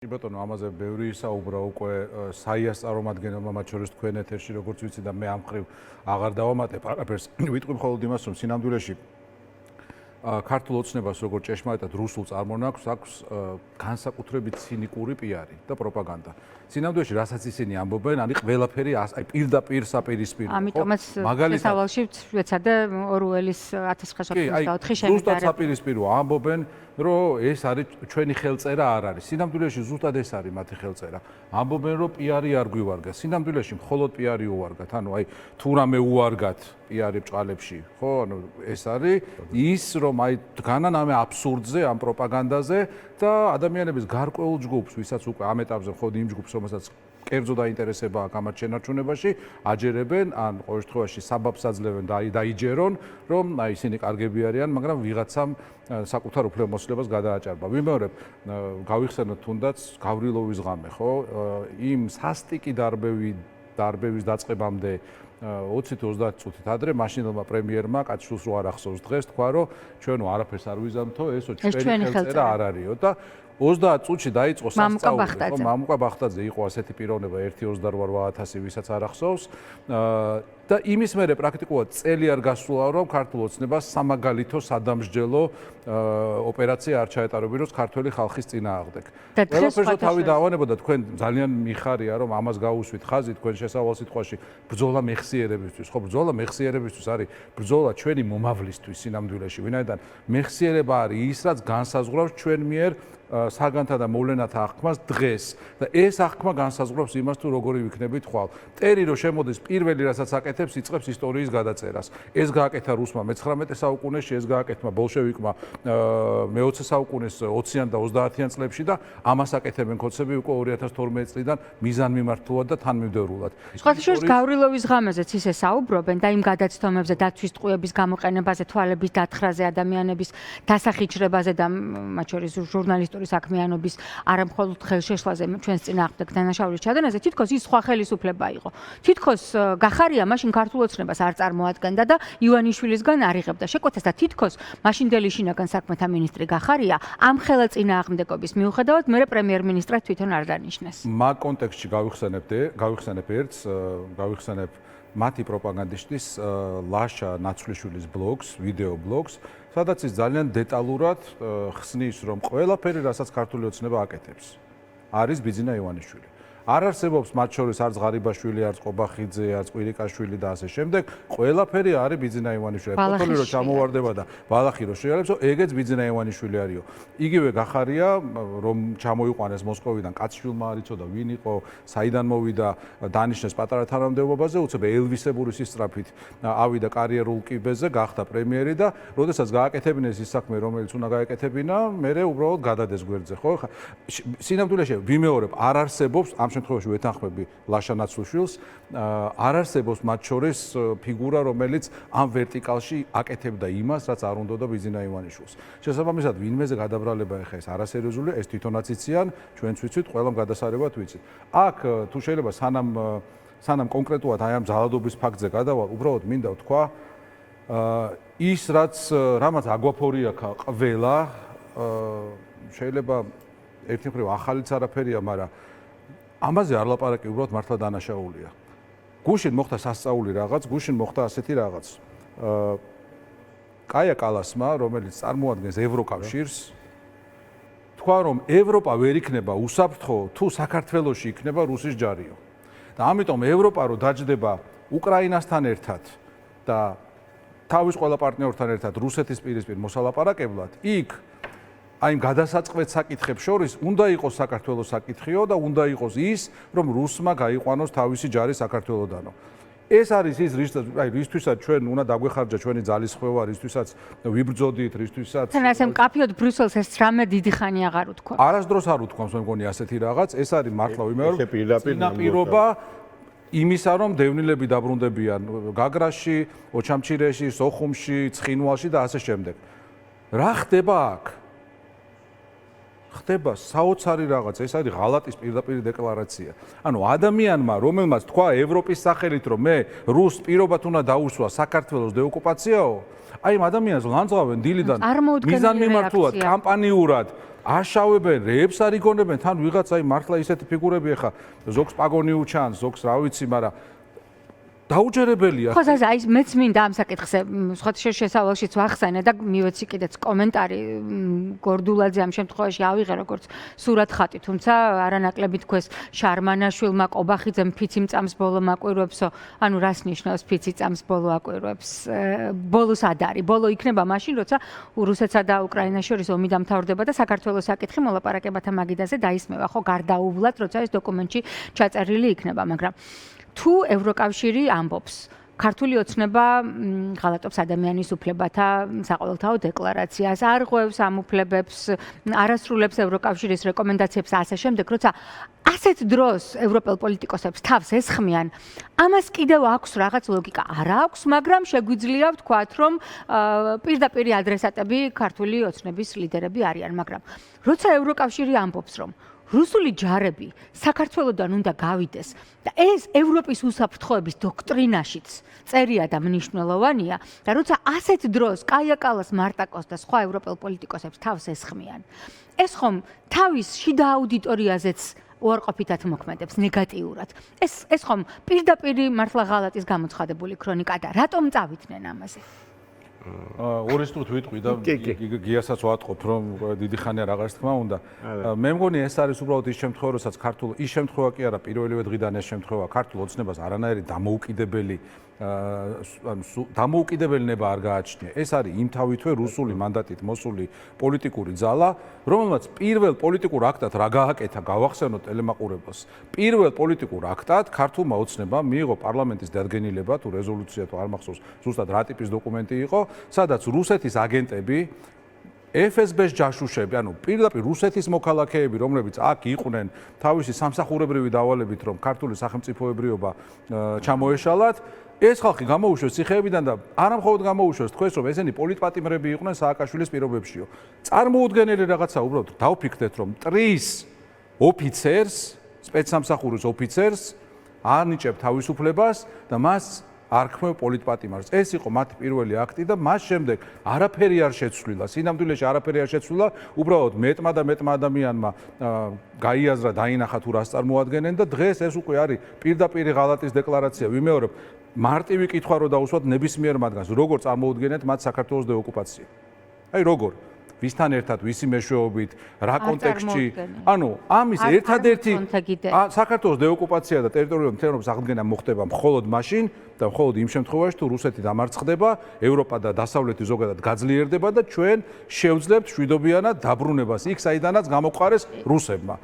ბატონო, ამაზე ბევრი საუბრა უკვე საიას წარმომადგენელმა, მათ შორის თქვენ ეთერში, როგორც ვიცი და მე ამ მხრივ აღარ დავამატებ არაფერს. ვიტყვი მხოლოდ იმას, რომ სინამდვილეში ქართულ ოცნებას როგორც ჭეშმარიტად რუსულ წარმონაქვს აქვს განსაკუთრებით ცინიკური პიარი და პროპაგანდა. სინამდვილეში რასაც ისინი ამბობენ, არის ყველაფერი აი პირდაპირ საპირისპირო. ამიტომაც შესავალში ვეცადე ორუელის 1984 შემდგარი. ზუსტად საპირისპირო ამბობენ, რომ ეს არის ჩვენი ხელწერა არ არის. სინამდვილეში ზუსტად ეს არის მათი ხელწერა. ამბობენ, რომ პიარი არ გვივარგა. სინამდვილეში მხოლოდ პიარი უვარგათ. ანუ აი თუ რამე უვარგათ პიარი ბჭყალებში, ხო? ანუ ეს არის ის, რომ აი დგანან ამ აბსურდზე, ამ პროპაგანდაზე და ადამიანების გარკვეულ ჯგუფს, ვისაც უკვე ამ ეტაპზე მხოლოდ იმ ჯგუფს, რომელსაც კერძო დაინტერესება აქვს ამ შენარჩუნებაში, აჯერებენ, ან ყოველ შემთხვევაში საბაბს აძლევენ და დაიჯერონ, რომ აი ისინი კარგები არიან, მაგრამ ვიღაცამ საკუთარ უფლებამოსილებას გადააჭარბა. ვიმეორებ, გავიხსენოთ თუნდაც გავრილოვის ღამე, ხო? იმ სასტიკი დარბევის დაწყებამდე 20 თუ 30 წუთით ადრე მაშინდელმა პრემიერმა კაცშულს რო არ ახსოვს დღეს თქვა, რომ ჩვენო არაფერს არ ვიზამთო, ესო ჩვენი ხელწერა არ არისო და 30 წუთში დაიწყო სასწაული, ხო? მამუკა ბახტაძე იყო ასეთი პიროვნება 1.28.000, ვისაც არ ახსოვს. და იმის მერე პრაქტიკულად წელი არ გასულა, რომ ქართულ ოცნებას სამაგალითო სადამსჯელო ოპერაცია არ ჩაეტარებინოს ქართველი ხალხის წინააღმდეგ. ყველაფერს თავი დავანებოდა, თქვენ ძალიან მიხარია, რომ ამას გაუსვით ხაზი თქვენ შესავალ სიტყვაში ბრძოლა მეხსიერებისთვის, ხო? ბრძოლა მეხსიერებისთვის არის ბრძოლა ჩვენი მომავლისთვის სინამდვილეში, ვინაიდან მეხსიერება არის ის, რაც განსაზღვრავს ჩვენ მიერ საგანთა და მოვლენათა აღქმას დღეს და ეს აღქმა განსაზღვრავს იმას, თუ როგორი ვიქნებით ხვალ. მტერი რო შემოდის პირველი რასაც აკეთებს, იწყებს ისტორიის გადაწერას. ეს გააკეთა რუსმა მე-19 საუკუნეში, ეს გააკეთა ბოლშევიკმა მე-20 საუკუნის 20-იან და 30-იან წლებში და ამას აკეთებენ ქოცები უკვე 2012 წლიდან მიზანმიმართულად და თანმიმდევრულად. სხვათა შორის გავრილოვის ღამეზეც ისე საუბრობენ და იმ გადაცდომებზე დაცვის ტყუების გამოყენებაზე, თვალების დათხრაზე, ადამიანების დასახიჩრებაზე და მათ შორის ჟურნალისტური საქმიანობის არამხოლოდ ხელშეშლაზე ჩვენს წინააღმდეგ დანაშაულის ჩადენაზე თითქოს ის სხვა ხელისუფლება იყო. თითქოს გახარია მაშინ ქართულ ოცნებას არ წარმოადგენდა და ივანიშვილისგან არ იღებდა შეკვეთას და თითქოს მაშინდელი შინაგან საქმეთა მინისტრი გახარია ამ ხელა წინააღმდეგობის მიუხედავად მე პრემიერ-მინისტრად თვითონ არ დანიშნეს. მაგ კონტექსტში გავიხსენებ მათი პროპაგანდისტის ლაშა ნაცვლიშვილის ბლოგს, ვიდეო ბლოგს, სადაც ის ძალიან დეტალურად ხსნის, რომ ყველაფერი, რასაც ქართული ოცნება აკეთებს, არის ბიძინა ივანიშვილი. არ არსებობს მათ შორის არც ღარიბაშვილი, არც ყობახიძე, არც კვირიკაშვილი და ასე შემდეგ. ყველაფერი არის ბიძინა ივანიშვილი. ფოტოლი რო ჩამოვარდება და ბალახი რო შეიარებს, ეგეც ბიძინა ივანიშვილი არისო. იგივე გახარია, რომ ჩამოიყვანეს მოსკოვიდან კაცშვილმა არ იცოდა ვინ იყო, საიდან მოვიდა, დანიშნეს პატარა თანამდებობაზე, უცებ ელვისებური სისწრაფით ავიდა კარიერულ კიბეზე, გახდა პრემიერი და როდესაც გააკეთებინეს ის საქმე, რომელიც უნდა გააკეთებინა, მერე უბრალოდ გადადეს გვერდზე, ხო? სინამდვილეში ვიმეორებ, არ არსებობს ამ შემთხვევაში ვეთანხმები ლაშა ნაცვლიშვილს, არ არსებობს მათ შორის ფიგურა, რომელიც ამ ვერტიკალში აკეთებდა იმას, რაც არ უნდოდა ბიძინა ივანიშვილს. შესაბამისად, ვინმეზე გადაბრალება ეხა ეს არასერიოზულია, ეს თვითონაც იციან, ჩვენც ვიცით, ყველამ გადასარევად ვიცით. აქ თუ შეიძლება სანამ კონკრეტულად აი ამ ზალადობის ფაქტზე გადავალ, უბრალოდ მინდა ვთქვა, ის რამაც აგვაფორი აქვს ყველა, შეიძლება ერთი მხრივ ახალიც არაფერია, მაგრამ ამაზე არ ლაპარაკი უბრალოდ მართლა დანაშაულია. გუშინ მოხდა სასწაული რაღაც, გუშინ მოხდა ასეთი რაღაც. კაია კალასმა, რომელიც წარმოადგენს ევროკავშირს, თქვა რომ ევროპა ვერ იქნება უსაფრთხო, თუ საქართველოში იქნება რუსის ჯარიო. და ამიტომ ევროპა რო დაჯდება უკრაინასთან ერთად და თავის ყველა პარტნიორთან ერთად რუსეთის პირისპირ მოსალაპარაკებლად, იქ აი გადასაწყვეტ საკითხებს შორის უნდა იყოს საქართველოს საკითხიო და უნდა იყოს ის, რომ რუსმა გაიყვანოს თავისი ჯარი საქართველოდანო. ეს არის ის, რისთვისაც ჩვენ უნდა დაგვეხარჯა ჩვენი ძალისხმევა, რისთვისაც ვიბრძოდით, რისთვისაც თან ასე მკაფიოდ ბრიუსელს ეს რამე დიდი ხანი აღარ უთქვა. არასდროს არ უთქვამს მე მგონი ასეთი რაღაც, ეს არის მართლა ვიმეორებ პირდაპირობა იმისა, რომ დევნილები დაბრუნდებიან გაგრაში, ოჩამჩირეში, სოხუმში, ცხინვალში და ასე შემდეგ. რა ხდება აქ? ხდება საოცარი რაღაც, ეს არის ღალატის პირდაპირ დეკლარაცია. ანუ ადამიანმა, რომელმაც თქვა ევროპის სახელით, რომ მე რუს პირობად უნდა დაუსვა საქართველოს დეოკუპაციაო, აი ამ ადამიანს ლანძღავენ დილიდან მიზანმიმართულად, კამპანიურად აშავებენ, რეებს არ იგონებენ, თან ვიღაც აი მართლა ისეთი ფიგურები ახლა ზოგს პაგონი უჩანს, ზოგს რა ვიცი, მაგრამ დაუჯერებელია. ხო, აი მეც მინდა ამ საკითხზე სხვა შესავალშიც ვახსენე და მივეცი კიდეც კომენტარი გორდულაძე ამ შემთხვევაში ავიღე როგორც სურათ ხატი, თუმცა არანაკლები თქვეს შარმანაშვილმა ყობახიძემ ფიცი მწამს ბოლო მაკვირვებსო, ანუ რას ნიშნავს ფიცი წამს ბოლო აკვირვებს? ბოლოს ad არის? ბოლო იქნება მაშინ, როცა რუსეთსა და უკრაინას შორის ომი დამთავრდება და საქართველოს საკითხი მოლაპარაკებათა მაგიდაზე დაისმევა, ხო, გარდაუვლად, როცა ეს დოკუმენტში ჩაწერილი იქნება, მაგრამ თუ ევროკავშირი ამბობს ქართული ოცნება ღალატობს ადამიანის უფლებათა საყოველთაო დეკლარაციას, არ ღვევს ამ უფლებებს, არასრულებს ევროკავშირის რეკომენდაციებს ასე შემდეგ, როცა ასეთ დროს ევროპელ პოლიტიკოსებს თავს ესხმიან, ამას კიდევ აქვს რაღაც ლოგიკა. არ აქვს, მაგრამ შეგვიძლია ვთქვათ, რომ პირდაპირ ადრესატები ქართული ოცნების ლიდერები არიან, მაგრამ როცა ევროკავშირი ამბობს, რომ რუსული ჯარები საქართველოსდან უნდა გავიდეს და ეს ევროპის უსაფრთხოების დოქტრინაშიც წერია და მნიშვნელოვანია და როცა ასეთ დროს კაია კალას, მარტაკოს და სხვა ევროპელ პოლიტიკოსებს თავს ესხმიან, ეს ხომ თავის შიდა აუდიტორიაზეც უარყოფითად მოქმედებს ნეგატიურად. ეს ხომ პირდაპირ მართლა ღალატის გამოცხადებული ქრონიკა და რატომ წავიდნენ ამაზე? ორი სტრუქტ ვიტყვი და გიასაც ვატყობთ, რომ დიდი ხანია რაღაც თქმა უნდა. მე მგონი ეს არის უბრალოდ ის შემთხვევა, როდესაც ქართულ ის შემთხვევა კი არა, პირველივე დღიდან ეს შემთხვევა ქართულ ოცნებას არანაირი დამოუკიდებელი ნება არ გააჩნია. ეს არის იმთავითვე რუსული მანდატით მოსული პოლიტიკური ძალა, რომელმაც პირველ პოლიტიკურ აქტად რა გააკეთა, გავახსენოთ ტელემაყურებელს. პირველ პოლიტიკურ აქტად ქართულმა ოცნებამ მიიღო პარლამენტის დადგენილება თუ რეზოლუცია თუ არ მახსოვს, ზუსტად რა ტიპის დოკუმენტი იყო, სადაც რუსეთის აგენტები FSB-ს ჯაშუშები, ანუ პირდაპირ რუსეთის მოქალაქეები, რომლებიც აქ იყვნენ თავისი სამსახურებრივი დავალებით, რომ ქართული სახელმწიფოებრიობა ჩამოეშალათ, ეს ხალხი გამოუშვეს ციხეებიდან და არამხოლოდ გამოუშვეს, თქვენ რომ ესენი პოლიტპატიმრები იყვნენ სააკაშვილის პირობებშიო. წარმოუდგენელი რაღაცა უბრალოდ დავფიქრდეთ, რომ მტრის ოფიცერს, სპეცსამსახურის ოფიცერს არნიჭებ თავისუფლებას და მას არ ქმევ პოლიტპატიმარს. ეს იყო მათი პირველი აქტი და მას შემდეგ არაფერი არ შეცვლილა. სინამდვილეში არაფერი არ შეცვლილა, უბრალოდ მეტმა და მეტმა ადამიანმა გაიაზრა, დაინახა თუ რას წარმოადგენენ და დღეს ეს უკვე არის პირდაპირ ღალატის დეკლარაცია. ვიმეორებ, მარტივი კითხვა რო დაუსვათ ნებისმიერ მათგანს, როგორ წარმოუდგენთ მათ საქართველოს დეოკუპაცია? აი როგორ? ვისთან ერთად, ვისი მეშვეობით, რა კონტექსტში? ანუ ამის ერთადერთი საქართველოს დეოკუპაცია და ტერიტორიული მთლიანობის აღდგენა მოხდება მხოლოდ მაშინ და მხოლოდ იმ შემთხვევაში, თუ რუსეთი დამარცხდება, ევროპა და დასავლეთი ზოგადად გაძლიერდება და ჩვენ შევძლებთ მშვიდობიანად დაბრუნებას იქ, საიდანაც გამოყარეს რუსებმა.